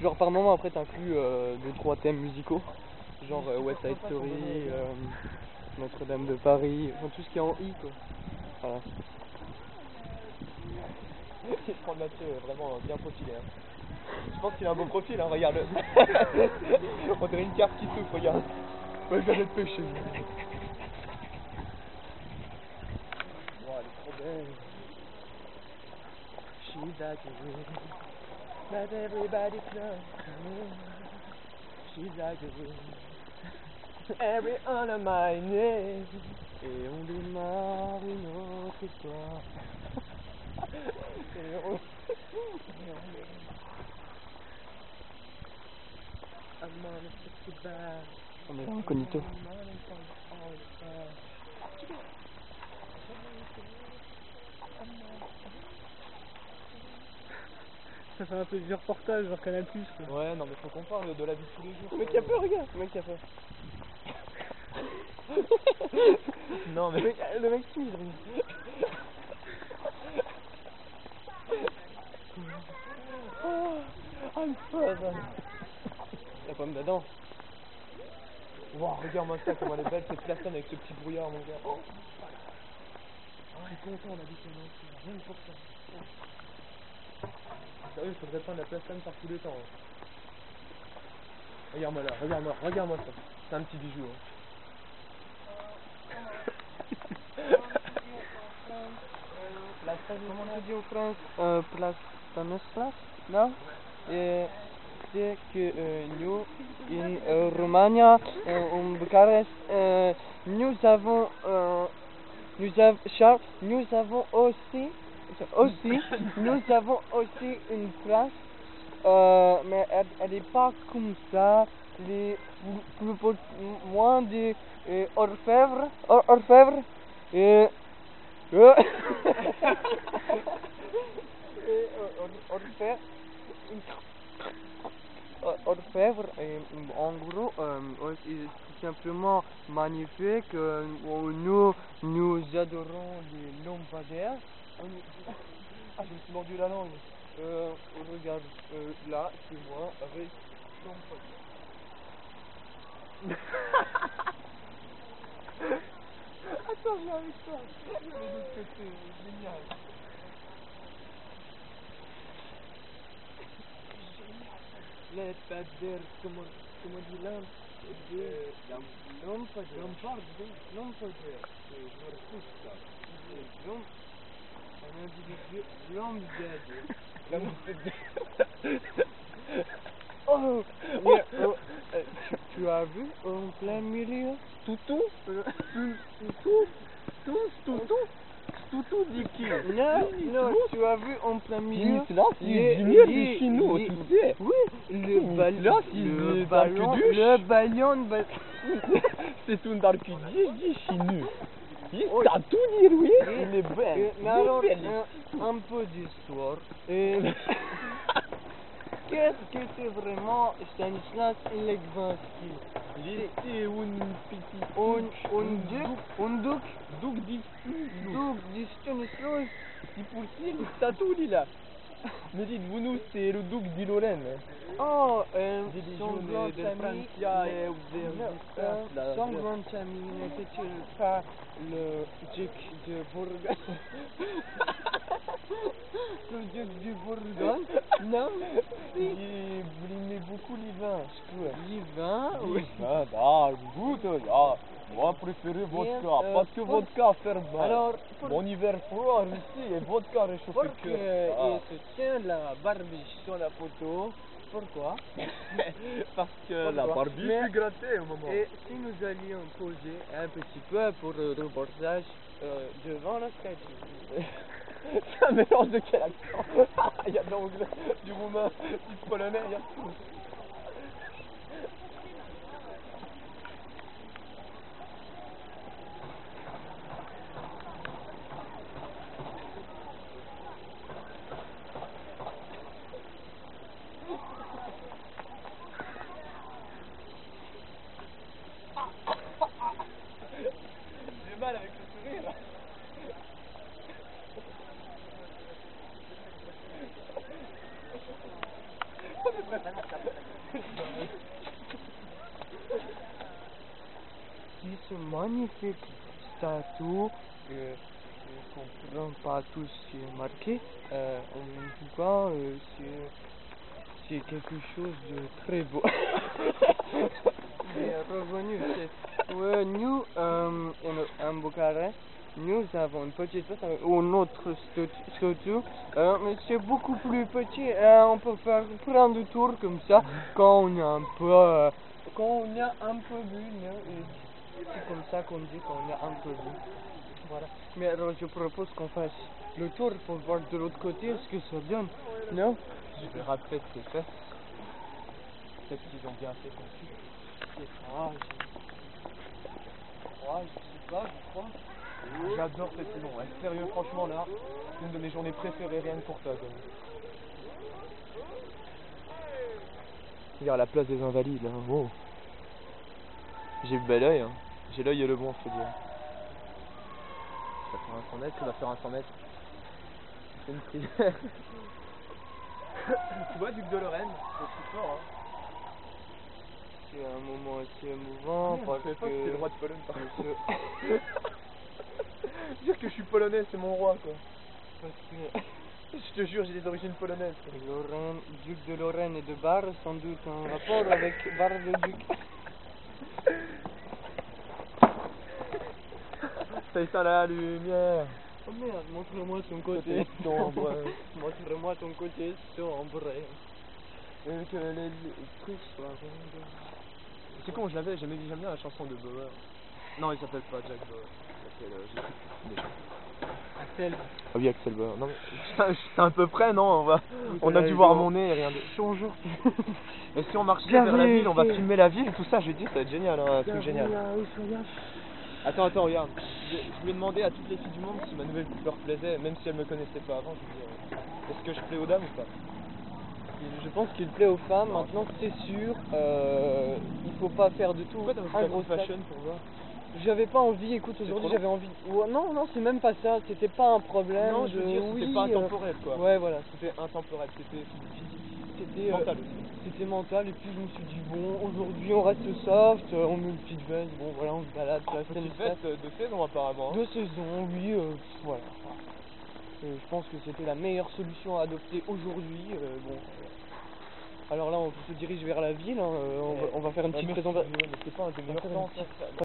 Genre par moment après t'inclus 2-3 thèmes musicaux, genre West Side Story, Notre-Dame de Paris, enfin tout ce qui est en I quoi. Voilà. Je prends Mathieu vraiment bien profilé. Hein. Je pense qu'il a un beau profil, hein, regarde-le. On dirait une carte qui souffle, regarde. Ouais, je viens d'être pêché. Wow, elle est trop belle. She's like a wind that everybody knows. She's like a wind. Every on my name. Et on démarre une autre histoire. On est incognito. Ça fait un peu vieux reportage, genre Canal+. Quoi. Ouais, non mais faut qu'on parle de la vie de tous les jours. Le mec qui a peur, regarde, le mec qui a peur. Non mais... Le mec timide, regarde. Oh, I'm frozen. La pomme d'Adam. Wow, regarde-moi ça, comment elle est belle cette personne avec ce petit brouillard, mon gars. Oh. Je suis content d'habiter ici, rien que pour ça. Sérieux, il faudrait prendre la platane par tous les temps. Hein. Regarde-moi là, regarde-moi ça. C'est un petit bijou. Hein. Comment on dit en France place Stanislas? Non? C'est que nous, in Romagna, en Bucarest, nous avons Charles, nous avons aussi une place, mais elle n'est pas comme ça, moins de orfèvre, et orfèvre, en gros, c'est simplement magnifique. Nous adorons les lampadaires. Ah, je me suis mordu la langue. Regarde, là, c'est moi avec lampadaire. Attends, viens avec toi. Je vais de l'autre côté, génial. Lampadaire, comment dit lampadaire? Lampadaire. Oh, tu as vu en plein milieu? Toutou dit qui? Non, tu as vu en plein milieu? Là, c'est du chinois, tu sais. Oui, le ballon, C'est tout dans le cul. Dis chinu. T'as tout dit, oui. Il est belle. Mais alors, un peu d'histoire. Qu'est-ce que c'est vraiment Stanislas Legzinski? C'est un duc dit Stanislas. C'est pour ça, t'as tout dit là. Mais dites-vous nous, c'est le duc de Lorraine. Oh, son grand ami, n'était-il pas le duc de Bourgogne? Le duc de Bourgogne? Non? Vous aimez beaucoup les vins, je trouve. Les vins? Oui. Goûte, moi préféré vodka, parce que vodka fait mal. Alors, mon hiver froid ici et vodka réchauffe le cœur. Il se tient la barbiche sur la photo. Pourquoi? Parce que la barbiche est grattée au moment. Et si nous allions poser un petit peu pour le reportage devant la statue? C'est un mélange de quel accent? Il y a de l'anglais, du roumain, du polonais, il y a tout. J'ai mal avec le sourire. On est C'est ce magnifique statue qu'on ne comprend pas tout ce qui est marqué. En tout cas, c'est quelque chose de très beau. Mais revenu, c'est nous en Bucarest, nous avons une petite place ou notre statue, mais c'est beaucoup plus petit. On peut faire plein de tours comme ça quand on a un peu vu. C'est comme ça qu'on dit qu'on a un peu vu. Voilà. Mais alors je propose qu'on fasse le tour pour voir de l'autre côté ce que ça donne. Non? Je verrai après ce que c'est fait. Peut-être qu'ils ont bien fait conçu. Je sais pas, je crois. J'adore cette saison, ouais. Sérieux, franchement là, c'est une de mes journées préférées rien que pour ça. Quoi. Regarde la place des Invalides, hein. Wow. J'ai le bel oeil, hein. J'ai l'œil et le bon, je peux dire. Ça fait un 100 mètres, il va faire un 100 mètres. C'est une prière. Tu vois, Duc de Lorraine, c'est fort, hein. C'est un moment assez émouvant parce je savais pas que c'était le roi de Pologne par contre. Dire que je suis polonais, c'est mon roi quoi. Parce que Je te jure, j'ai des origines polonaises. Lorraine, Duc de Lorraine et de Bar, sans doute en rapport avec Bar le Duc. Ça éteint la lumière. Oh merde, montre-moi ton côté sombre. Montre-moi ton côté sombre. Et que les trucs soient ronds. C'est con, j'aimais bien la chanson de Bauer. Non, il s'appelle pas Jack Bauer. Il s'appelle Axel. Ah oui, Axel Bauer. Non mais c'est à peu près, non, on a dû voir mon nez et rien de... Bonjour. Et si on marchait vers la ville, on va filmer la ville, tout ça, je lui dis, ça va être génial, hein, un truc génial. Attends, regarde. Je lui ai demandé à toutes les filles du monde si ma nouvelle coupe leur plaisait, même si elles me connaissaient pas avant, je lui dis, est-ce que je plais aux dames ou pas? Je pense qu'il plaît aux femmes, Non, maintenant c'est sûr, il faut pas faire de tout. Pourquoi t'as un fait gros fashion sac. pour voir? J'avais pas envie, écoute, aujourd'hui j'avais envie. Non, c'est même pas ça, c'était pas un problème. Non, je veux dire, c'était pas intemporel quoi. Ouais, voilà. C'était intemporel, c'était physique. C'était mental aussi. C'était mental, et puis je me suis dit, bon, aujourd'hui on reste soft, on met une petite veste, bon voilà, on se balade. Petite veste de saison apparemment. De saison, oui, voilà. Je pense que c'était la meilleure solution à adopter aujourd'hui. Alors là, on se dirige vers la ville, hein, on va faire une petite présentation. Mais c'est pas un des meilleurs temps.